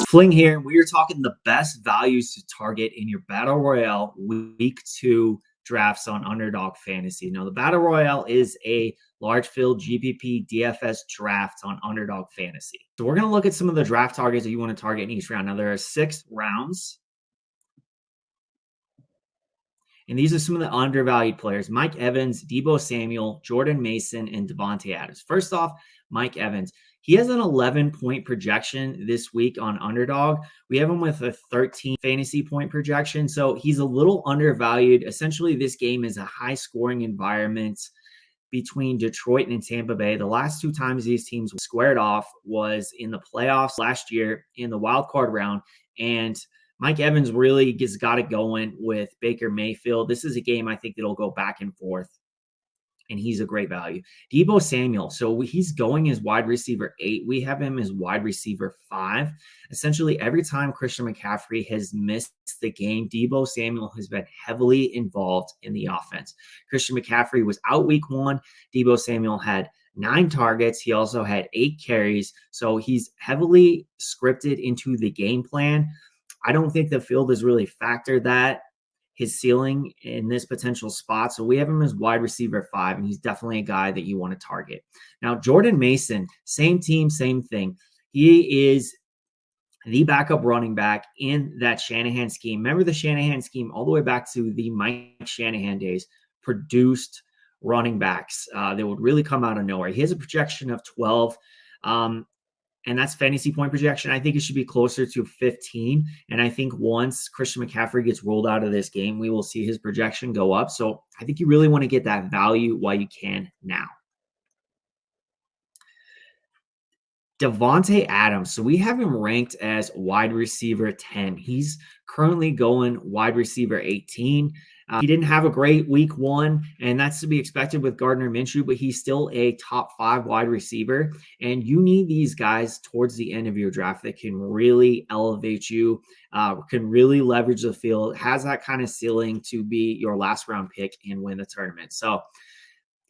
Fling here, and we are talking the best values to target in your Battle Royale Week 2 drafts on Underdog Fantasy. Now, the Battle Royale is a large field GPP DFS draft on Underdog Fantasy. So we're going to look at some of the draft targets that you want to target in each round. Now, there are 6 rounds, and these are some of the undervalued players: Mike Evans, Deebo Samuel, Jordan Mason, and Devontae Adams. First off, Mike Evans. He has an 11-point projection this week on Underdog. We have him with a 13 fantasy point projection, so he's a little undervalued. Essentially, this game is a high-scoring environment between Detroit and Tampa Bay. The last 2 times these teams squared off was in the playoffs last year in the wild card round, and Mike Evans really just got it going with Baker Mayfield. This is a game I think that'll go back and forth, and he's a great value. Deebo Samuel, so he's going as wide receiver 8. We have him as wide receiver 5. Essentially, every time Christian McCaffrey has missed the game, Deebo Samuel has been heavily involved in the offense. Christian McCaffrey was out week 1. Deebo Samuel had 9 targets. He also had 8 carries, so he's heavily scripted into the game plan. I don't think the field has really factored that, his ceiling in this potential spot. So we have him as wide receiver 5, and he's definitely a guy that you want to target. Now, Jordan Mason, same team, same thing. He is the backup running back in that Shanahan scheme. Remember the Shanahan scheme all the way back to the Mike Shanahan days, produced running backs that would really come out of nowhere. He has a projection of 12. And that's fantasy point projection. I think it should be closer to 15. And I think once Christian McCaffrey gets rolled out of this game, we will see his projection go up. So I think you really want to get that value while you can now. Devontae Adams. So we have him ranked as wide receiver 10. He's currently going wide receiver 18. He didn't have a great week 1, and that's to be expected with Gardner Minshew, but he's still a top 5 wide receiver. And you need these guys towards the end of your draft that can really elevate you, can really leverage the field, has that kind of ceiling to be your last round pick and win the tournament. So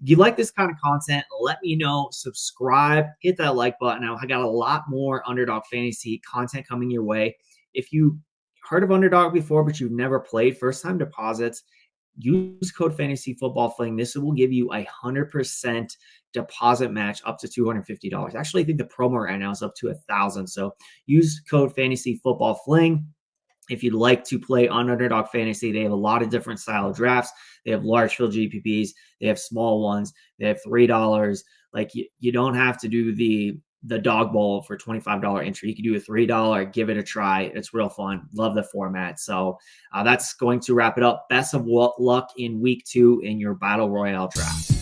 if you like this kind of content, let me know. Subscribe, hit that like button. I got a lot more Underdog Fantasy content coming your way. If you heard of Underdog before, but you've never played, first-time deposits, use code Fantasy Football Fling. This will give you 100% deposit match up to $250. Actually, I think the promo right now is up to $1,000. So use code Fantasy Football Fling. If you'd like to play on Underdog Fantasy, they have a lot of different style drafts. They have large field GPPs. They have small ones. They have $3. Like you don't have to do the dog bowl for $25 entry. You can do a $3, give it a try. It's real fun. Love the format. So that's going to wrap it up. Best of luck in week 2 in your Battle Royale draft.